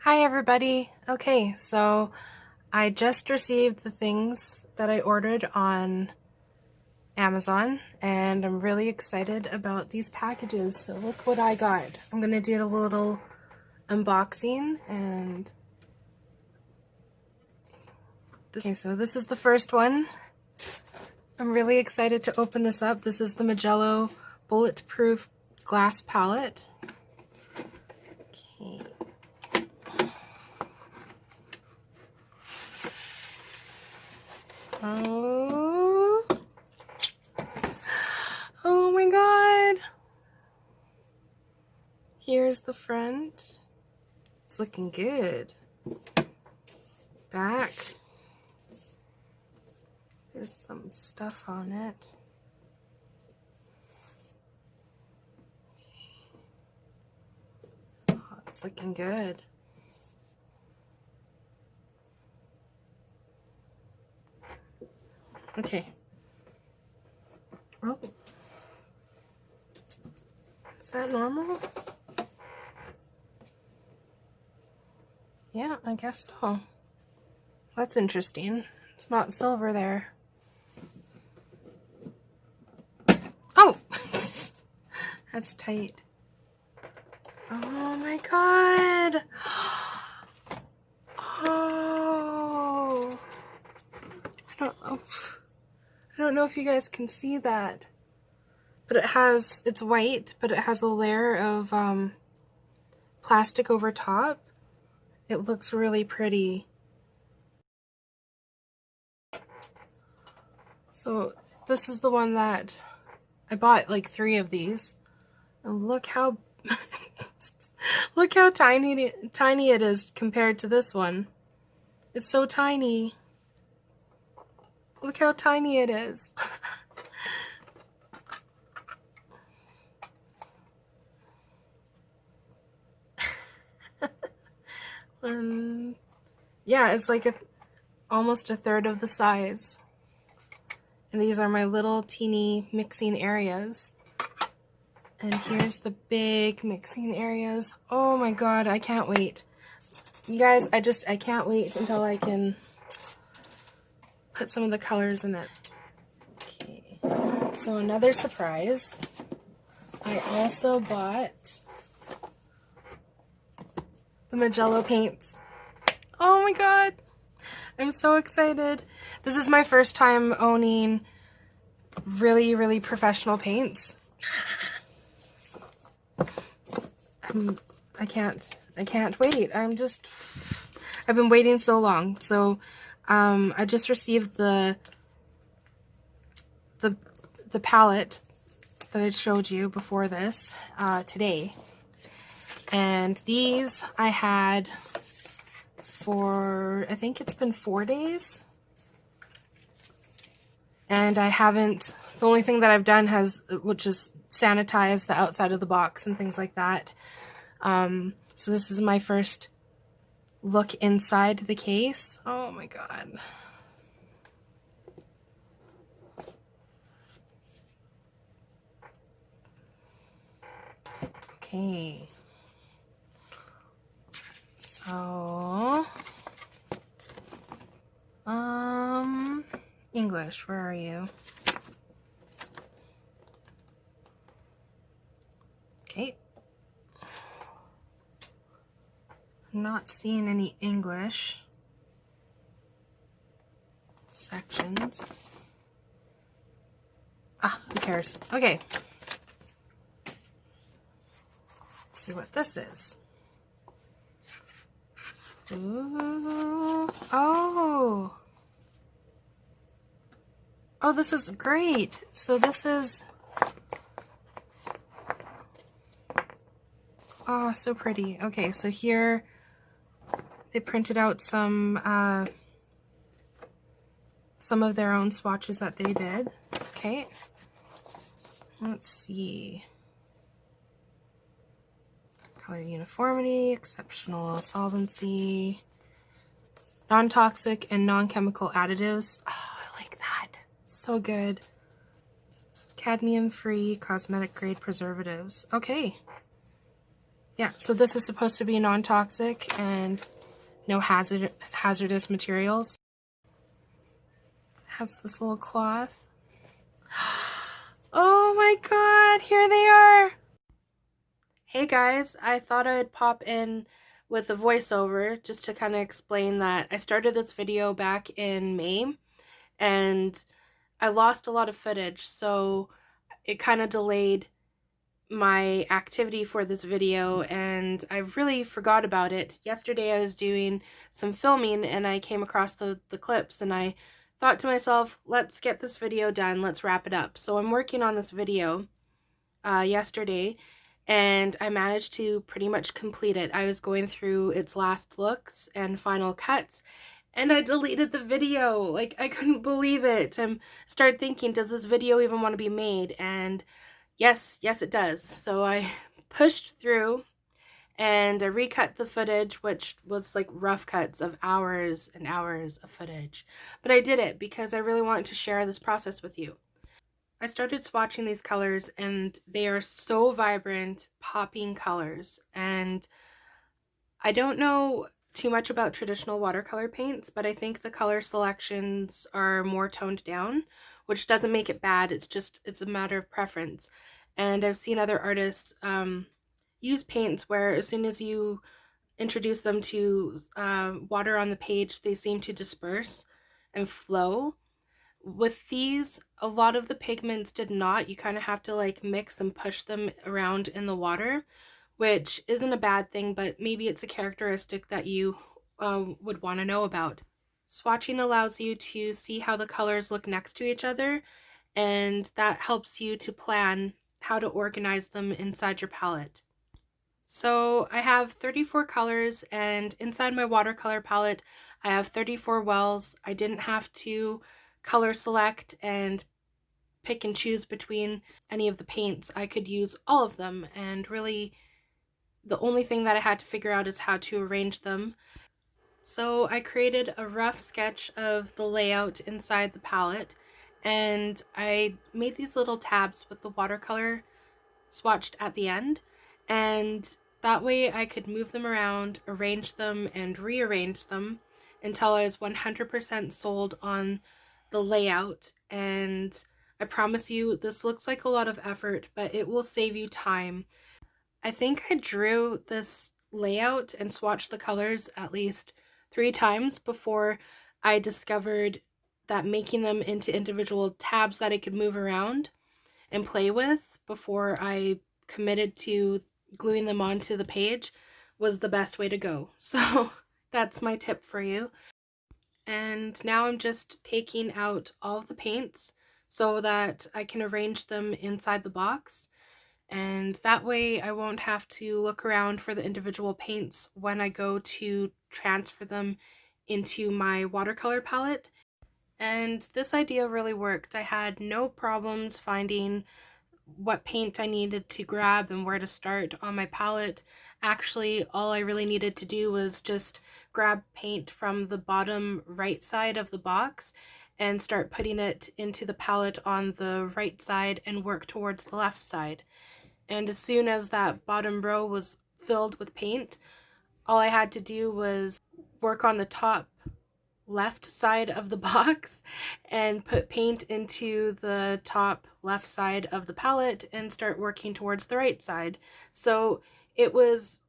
Hi everybody. Okay, so I just received the things that I ordered on Amazon and I'm really excited about these packages. So look what I got. I'm gonna do a little unboxing and okay, so this is the first one. I'm really excited to open this up. This is the Mijello Bulletproof glass palette. Okay. Oh my god! Here's the front. It's looking good. Back. There's some stuff on it. Oh, it's looking good. Okay. Oh. Is that normal? Yeah, I guess so. That's interesting. It's not silver there. Oh! That's tight. Oh my god! Oh! I don't know if you guys can see that. But it's white, but it has a layer of plastic over top. It looks really pretty. So this is the one that I bought like 3 of these. And look how look how tiny it is compared to this one. It's so tiny. Look how tiny it is. Yeah, it's like almost a third of the size. And these are my little teeny mixing areas. And here's the big mixing areas. Oh my god, I can't wait. You guys, I can't wait until I can put some of the colors in it. Okay, so another surprise. I also bought the Mijello paints. Oh my god, I'm so excited. This is my first time owning really professional paints. I can't wait. I've been waiting so long. So I just received the palette that I showed you before this today. And these I had for, I think it's been 4 days. And I haven't, the only thing that I've done which is sanitize the outside of the box and things like that. So this is my first look inside the case. Oh my god. Okay. So, English, where are you? Okay. I'm not seeing any English sections. Ah, who cares? Okay. Let's see what this is. Ooh. Oh. Oh, this is great. So this is, oh, so pretty. Okay, so here they printed out some of their own swatches that they did. Okay. Let's see. Color uniformity, exceptional solvency, non-toxic and non-chemical additives. Oh, I like that. So good. Cadmium-free cosmetic grade preservatives. Okay. Yeah, so this is supposed to be non-toxic and no hazardous materials. Has this little cloth. Oh my god, here they are! Hey guys, I thought I'd pop in with a voiceover just to kind of explain that I started this video back in May and I lost a lot of footage, so it kind of delayed my activity for this video and I really forgot about it. Yesterday I was doing some filming and I came across the clips and I thought to myself, let's get this video done, let's wrap it up. So I'm working on this video yesterday and I managed to pretty much complete it. I was going through its last looks and final cuts and I deleted the video. Like, I couldn't believe it. I started thinking, does this video even want to be made? And yes, it does. So I pushed through and I recut the footage, which was like rough cuts of hours and hours of footage. But I did it because I really wanted to share this process with you. I started swatching these colors and they are so vibrant, popping colors. And I don't know too much about traditional watercolor paints, but I think the color selections are more toned down, which doesn't make it bad. It's a matter of preference. And I've seen other artists use paints where as soon as you introduce them to water on the page, they seem to disperse and flow. With these, a lot of the pigments did not. You kind of have to like mix and push them around in the water, which isn't a bad thing, but maybe it's a characteristic that you would want to know about. Swatching allows you to see how the colors look next to each other, and that helps you to plan how to organize them inside your palette. So I have 34 colors, and inside my watercolor palette, I have 34 wells. I didn't have to color select and pick and choose between any of the paints. I could use all of them, and really the only thing that I had to figure out is how to arrange them. So I created a rough sketch of the layout inside the palette, and I made these little tabs with the watercolor swatched at the end, and that way I could move them around, arrange them, and rearrange them until I was 100% sold on the layout. And I promise you, this looks like a lot of effort, but it will save you time. I think I drew this layout and swatched the colors at least 3 times before I discovered that making them into individual tabs that I could move around and play with before I committed to gluing them onto the page was the best way to go. So that's my tip for you. And now I'm just taking out all of the paints so that I can arrange them inside the box. And that way I won't have to look around for the individual paints when I go to transfer them into my watercolor palette. And this idea really worked. I had no problems finding what paint I needed to grab and where to start on my palette. Actually, all I really needed to do was just grab paint from the bottom right side of the box and start putting it into the palette on the right side and work towards the left side. And as soon as that bottom row was filled with paint, all I had to do was work on the top left side of the box and put paint into the top left side of the palette and start working towards the right side. So it was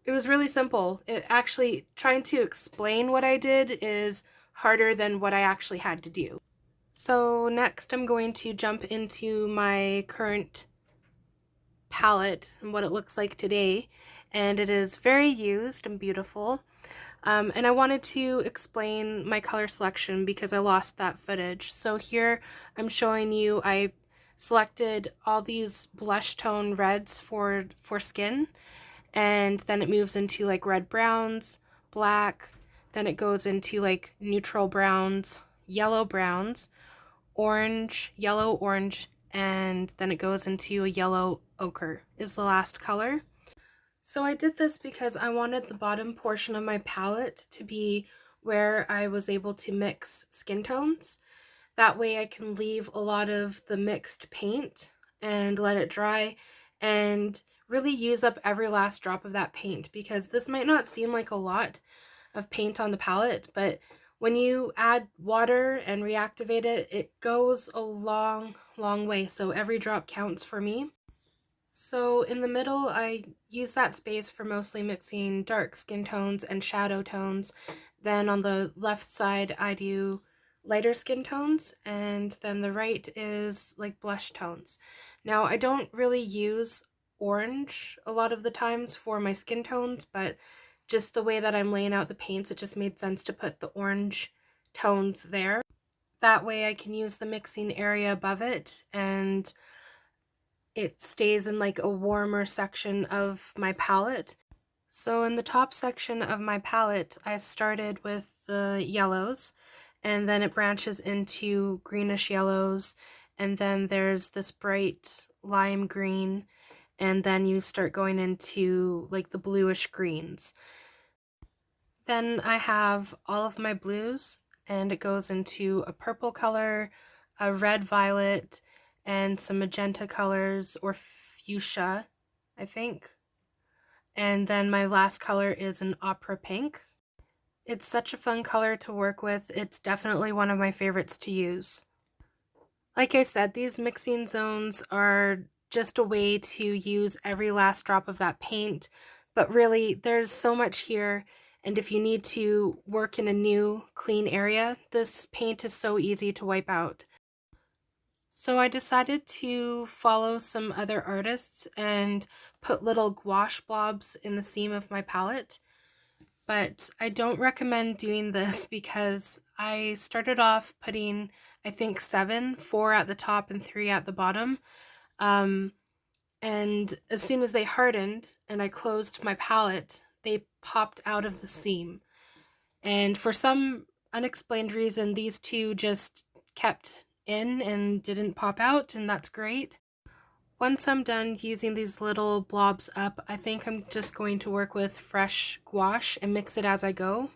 really simple. It actually, trying to explain what I did is harder than what I actually had to do. So next I'm going to jump into my current palette and what it looks like today, and it is very used and beautiful. And I wanted to explain my color selection because I lost that footage. So here I'm showing you, I selected all these blush tone reds for skin, and then it moves into like red browns, black, then it goes into like neutral browns, yellow browns, orange, yellow orange, and then it goes into a yellow ochre is the last color. So I did this because I wanted the bottom portion of my palette to be where I was able to mix skin tones. That way I can leave a lot of the mixed paint and let it dry and really use up every last drop of that paint, because this might not seem like a lot of paint on the palette, but when you add water and reactivate it, it goes a long, long way. So every drop counts for me. So in the middle, I use that space for mostly mixing dark skin tones and shadow tones. Then on the left side, I do lighter skin tones, and then the right is like blush tones. Now, I don't really use orange a lot of the times for my skin tones, but just the way that I'm laying out the paints, it just made sense to put the orange tones there. That way I can use the mixing area above it, and it stays in like a warmer section of my palette. So in the top section of my palette, I started with the yellows, and then it branches into greenish yellows, and then there's this bright lime green, and then you start going into like the bluish greens. Then I have all of my blues, and it goes into a purple color, a red violet, and some magenta colors, or fuchsia, I think. And then my last color is an opera pink. It's such a fun color to work with. It's definitely one of my favorites to use. Like I said, these mixing zones are just a way to use every last drop of that paint, but really there's so much here, and if you need to work in a new clean area, this paint is so easy to wipe out. So I decided to follow some other artists and put little gouache blobs in the seam of my palette, but I don't recommend doing this because I started off putting, I think 7, 4 at the top and 3 at the bottom, and as soon as they hardened and I closed my palette, they popped out of the seam, and for some unexplained reason these two just kept in and didn't pop out, and that's great. Once I'm done using these little blobs up, I think I'm just going to work with fresh gouache and mix it as I go,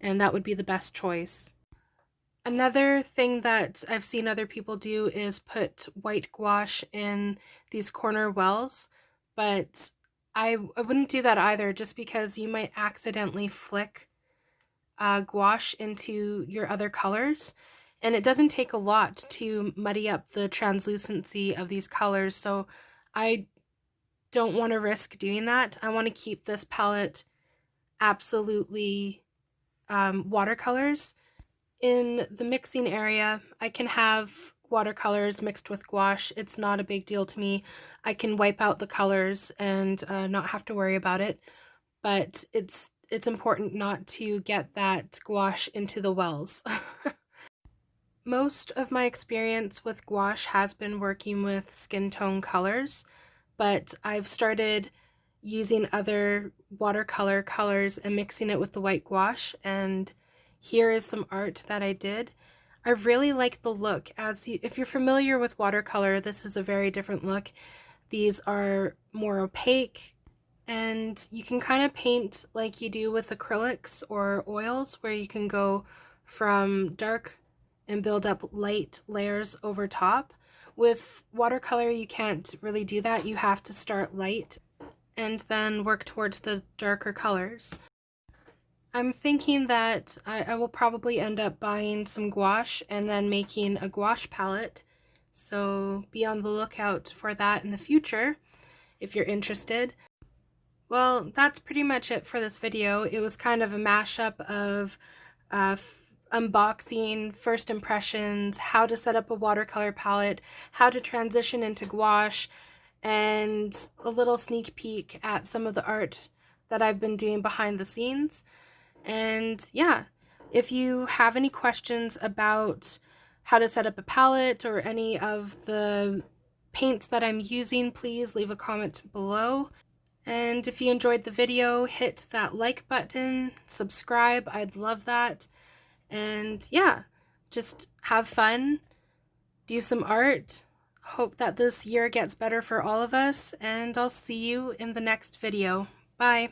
and that would be the best choice. Another thing that I've seen other people do is put white gouache in these corner wells, but I wouldn't do that either, just because you might accidentally flick gouache into your other colors. And it doesn't take a lot to muddy up the translucency of these colors, so I don't want to risk doing that. I want to keep this palette absolutely watercolors. In the mixing area, I can have watercolors mixed with gouache. It's not a big deal to me. I can wipe out the colors and not have to worry about it, but it's important not to get that gouache into the wells. Most of my experience with gouache has been working with skin tone colors, but I've started using other watercolor colors and mixing it with the white gouache, and here is some art that I did. I really like the look. If you're familiar with watercolor, this is a very different look. These are more opaque, and you can kind of paint like you do with acrylics or oils, where you can go from dark and build up light layers over top. With watercolor, you can't really do that. You have to start light and then work towards the darker colors. I'm thinking that I will probably end up buying some gouache and then making a gouache palette, so be on the lookout for that in the future if you're interested. Well, that's pretty much it for this video. It was kind of a mashup of unboxing, first impressions, how to set up a watercolor palette, how to transition into gouache, and a little sneak peek at some of the art that I've been doing behind the scenes. And yeah, if you have any questions about how to set up a palette or any of the paints that I'm using, please leave a comment below. And if you enjoyed the video, hit that like button, subscribe, I'd love that. And yeah, just have fun, do some art, hope that this year gets better for all of us, and I'll see you in the next video. Bye!